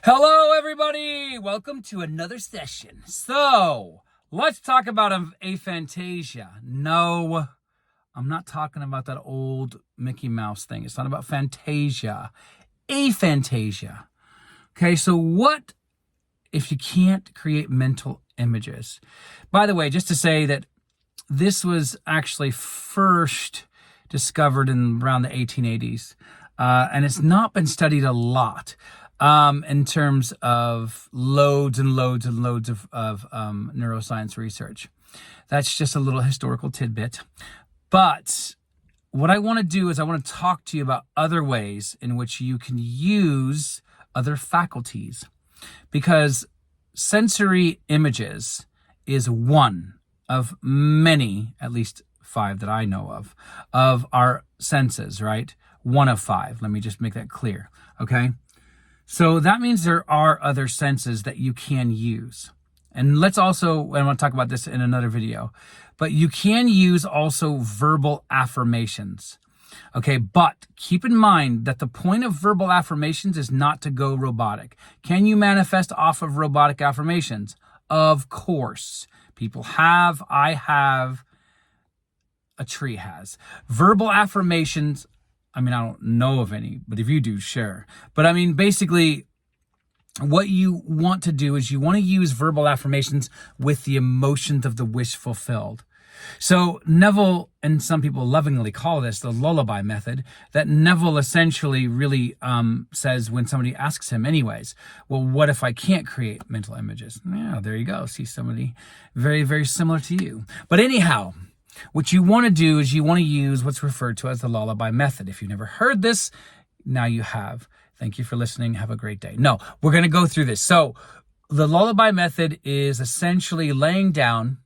Hello, everybody. Welcome to another session. So, let's talk about aphantasia. No, I'm not talking about that old Mickey Mouse thing. It's not about Fantasia. Aphantasia. Okay, so what if you can't create mental images? By the way, just to say that this was actually first discovered in around the 1880s, and it's not been studied a lot. In terms of loads and loads and loads of neuroscience research. That's just a little historical tidbit. But what I want to do is I want to talk to you about other ways in which you can use other faculties. Because sensory images is one of many, at least 5 that I know of our senses, right? One of 5. Let me just make that clear, okay? So that means there are other senses that you can use. And let's also, I want to talk about this in another video, but you can use also verbal affirmations. Okay, but keep in mind that the point of verbal affirmations is not to go robotic. Can you manifest off of robotic affirmations? Of course. People have, I have, a tree has. Verbal affirmations, I mean, I don't know of any, but if you do, share. But I mean, basically, what you want to do is you want to use verbal affirmations with the emotions of the wish fulfilled. So Neville, and some people lovingly call this the lullaby method, that Neville essentially really says when somebody asks him anyways, well, what if I can't create mental images? Yeah, there you go. See somebody very, very similar to you. But anyhow, what you want to do is you want to use what's referred to as the lullaby method. If you've never heard this, now you have. Thank you for listening. Have a great day. No, we're going to go through this. So the lullaby method is essentially laying down,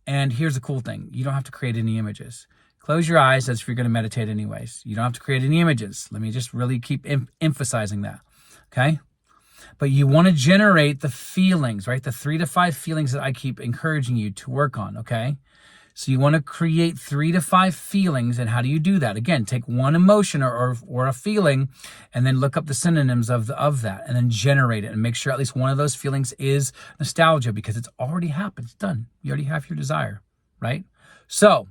and here's the cool thing. You don't have to create any images. Close your eyes as if you're going to meditate anyways. You don't have to create any images. Let me just really keep emphasizing that, okay? But you want to generate the feelings, right? The 3 to 5 feelings that I keep encouraging you to work on, okay? So you want to create 3 to 5 feelings. And how do you do that? Again, take one emotion or a feeling and then look up the synonyms of that and then generate it and make sure at least one of those feelings is nostalgia because it's already happened. It's done. You already have your desire, right? So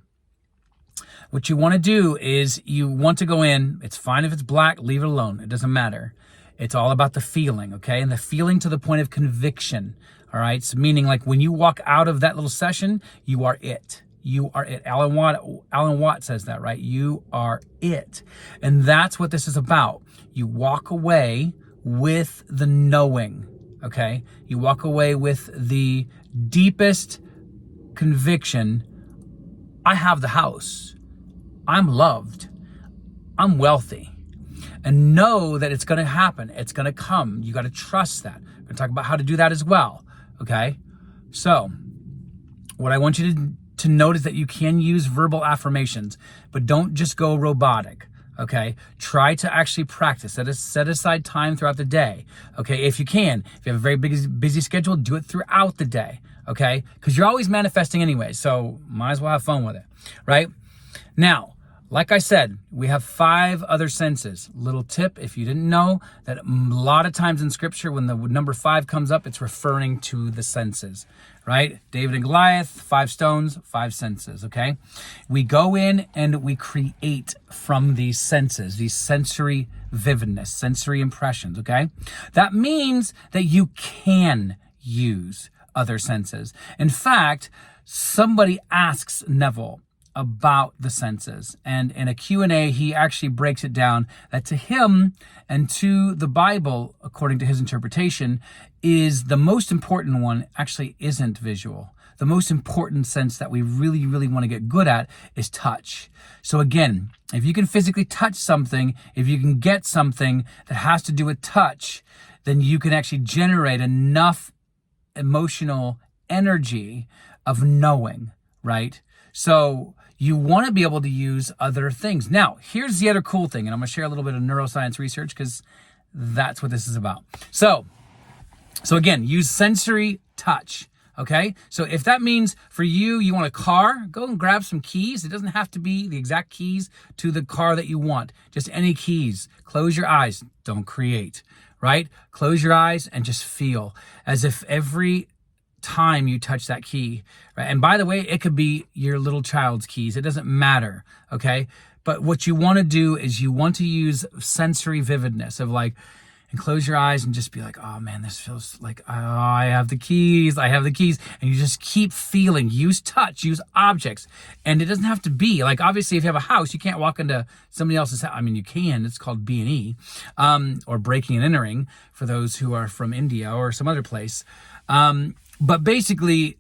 what you want to do is you want to go in. It's fine if it's black, leave it alone. It doesn't matter. It's all about the feeling, okay? And the feeling to the point of conviction, all right? So meaning like when you walk out of that little session, you are it. You are it. Alan Watt says that, right? You are it. And that's what this is about. You walk away with the knowing, okay? You walk away with the deepest conviction. I have the house. I'm loved. I'm wealthy. And know that it's going to happen. It's going to come. You got to trust that. We're going to talk about how to do that as well, okay? So what I want you to note is that you can use verbal affirmations, but don't just go robotic, okay? Try to actually practice. Set aside time throughout the day, okay? If you can. If you have a very busy schedule, do it throughout the day, okay? Because you're always manifesting anyway, so might as well have fun with it, right? Now, like I said, we have 5 other senses. Little tip, if you didn't know, that a lot of times in scripture, when the number 5 comes up, it's referring to the senses, right? David and Goliath, 5 stones, 5 senses, okay? We go in and we create from these senses, these sensory vividness, sensory impressions, okay? That means that you can use other senses. In fact, somebody asks Neville about the senses. And in a Q&A, he actually breaks it down that to him and to the Bible, according to his interpretation, is the most important one actually isn't visual. The most important sense that we really, really want to get good at is touch. So again, if you can physically touch something, if you can get something that has to do with touch, then you can actually generate enough emotional energy of knowing, right? So you want to be able to use other things. Now, here's the other cool thing, and I'm going to share a little bit of neuroscience research because that's what this is about. So again, use sensory touch, okay? So if that means for you, you want a car, go and grab some keys. It doesn't have to be the exact keys to the car that you want. Just any keys. Close your eyes. Don't create, right? Close your eyes and just feel as if every time you touch that key, right? And by the way, it could be your little child's keys. It doesn't matter, okay? But what you want to do is you want to use sensory vividness of like, and close your eyes and just be like, oh man, this feels like, oh, I have the keys. And you just keep feeling, use touch, use objects. And it doesn't have to be like, obviously if you have a house, you can't walk into somebody else's house. I mean, you can, it's called B&E, or breaking and entering for those who are from India or some other place. But basically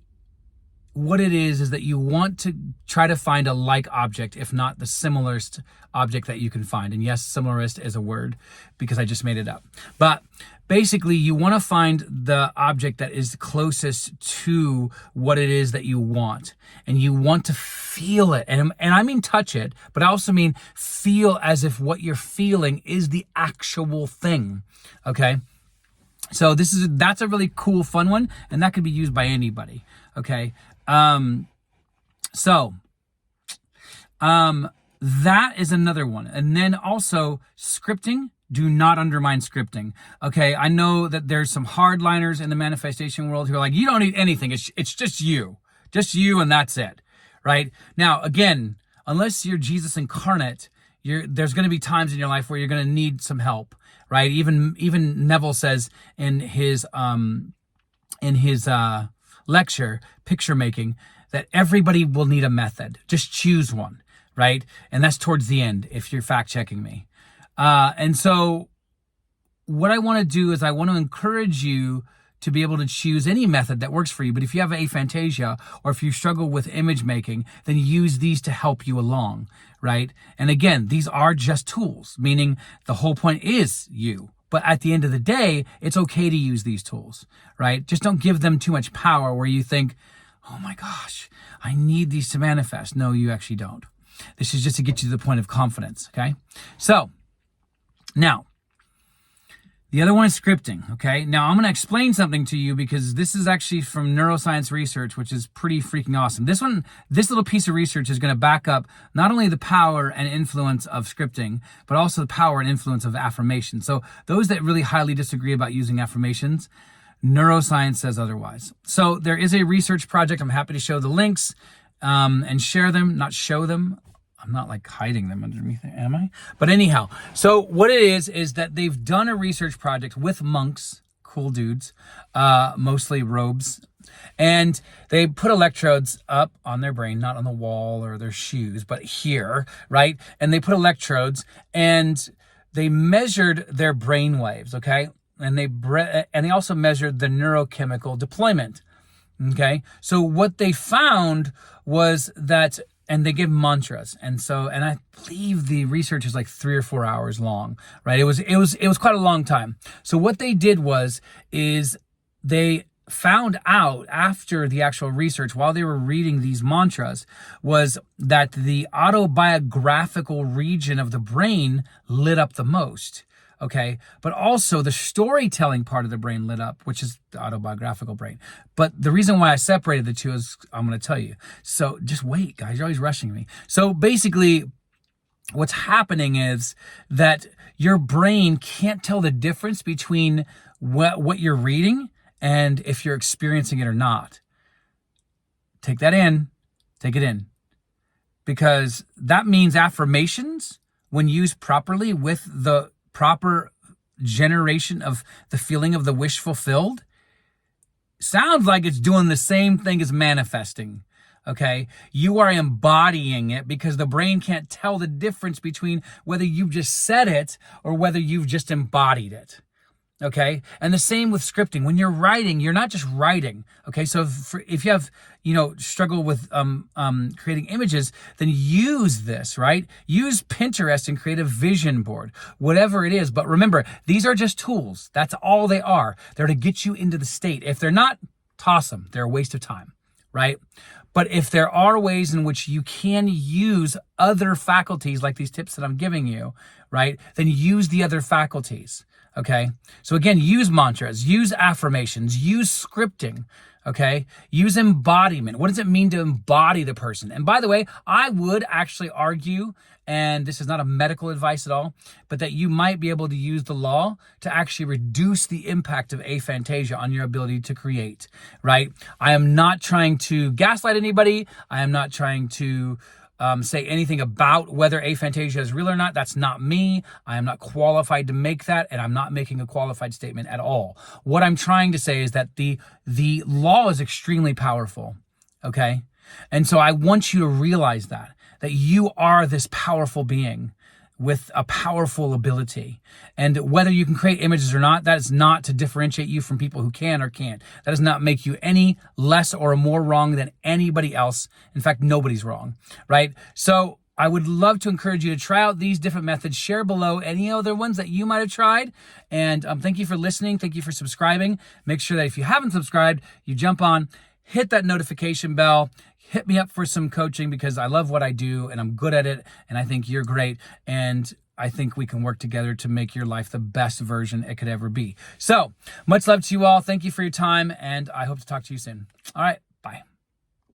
what it is that you want to try to find a like object, if not the similarest object that you can find. And yes, similarist is a word because I just made it up. But basically you want to find the object that is closest to what it is that you want. And you want to feel it. And I mean touch it, but I also mean feel as if what you're feeling is the actual thing. Okay? So that's a really cool, fun one, and that could be used by anybody. Okay. That is another one. And then also scripting. Do not undermine scripting. Okay. I know that there's some hardliners in the manifestation world who are like, you don't need anything. It's just you, and that's it. Right now, again, unless you're Jesus incarnate, there's going to be times in your life where you're going to need some help. Right. Even Neville says in his lecture, Picture Making, that everybody will need a method. Just choose one, right? And that's towards the end, if you're fact checking me. And so what I want to do is I want to encourage you to be able to choose any method that works for you. But if you have aphantasia or if you struggle with image making, then use these to help you along, right? And again, these are just tools, meaning the whole point is you. But at the end of the day, it's okay to use these tools, right? Just don't give them too much power where you think, oh my gosh, I need these to manifest. No, you actually don't. This is just to get you to the point of confidence, okay? So now, the other one is scripting, okay? Now, I'm going to explain something to you because this is actually from neuroscience research, which is pretty freaking awesome. This little piece of research is going to back up not only the power and influence of scripting, but also the power and influence of affirmation. So those that really highly disagree about using affirmations, neuroscience says otherwise. So there is a research project. I'm happy to show the links and share them, not show them. I'm not like hiding them underneath it, am I? But anyhow, so what it is that they've done a research project with monks, cool dudes, mostly robes, and they put electrodes up on their brain, not on the wall or their shoes, but here, right? And they put electrodes and they measured their brain waves, okay? And they also measured the neurochemical deployment, okay? So what they found was that, and they give mantras. And I believe the research is like 3 or 4 hours long, right? It was quite a long time. So what they did is they found out after the actual research, while they were reading these mantras, was that the autobiographical region of the brain lit up the most. Okay. But also the storytelling part of the brain lit up, which is the autobiographical brain. But the reason why I separated the two is I'm going to tell you. So just wait, guys. You're always rushing me. So basically what's happening is that your brain can't tell the difference between what you're reading and if you're experiencing it or not. Take that in. Take it in. Because that means affirmations, when used properly with the proper generation of the feeling of the wish fulfilled, sounds like it's doing the same thing as manifesting. Okay, you are embodying it because the brain can't tell the difference between whether you've just said it or whether you've just embodied it. Okay, and the same with scripting. When you're writing, you're not just writing. Okay, so if you have, struggle with creating images, then use this, right? Use Pinterest and create a vision board, whatever it is. But remember, these are just tools. That's all they are. They're to get you into the state. If they're not, toss them. They're a waste of time, right? But if there are ways in which you can use other faculties, like these tips that I'm giving you, right, then use the other faculties. Okay. So again, use mantras, use affirmations, use scripting. Okay. Use embodiment. What does it mean to embody the person? And by the way, I would actually argue, and this is not a medical advice at all, but that you might be able to use the law to actually reduce the impact of aphantasia on your ability to create, right? I am not trying to gaslight anybody. I am not trying to say anything about whether aphantasia is real or not. That's not me. I am not qualified to make that, and I'm not making a qualified statement at all. What I'm trying to say is that the law is extremely powerful, okay? And so I want you to realize that you are this powerful being with a powerful ability. And whether you can create images or not, that is not to differentiate you from people who can or can't. That does not make you any less or more wrong than anybody else. In fact, nobody's wrong, right? So I would love to encourage you to try out these different methods. Share below any other ones that you might have tried. And thank you for listening. Thank you for subscribing. Make sure that if you haven't subscribed, you jump on, hit that notification bell. Hit me up for some coaching because I love what I do and I'm good at it and I think you're great and I think we can work together to make your life the best version it could ever be. So much love to you all. Thank you for your time and I hope to talk to you soon. All right, bye.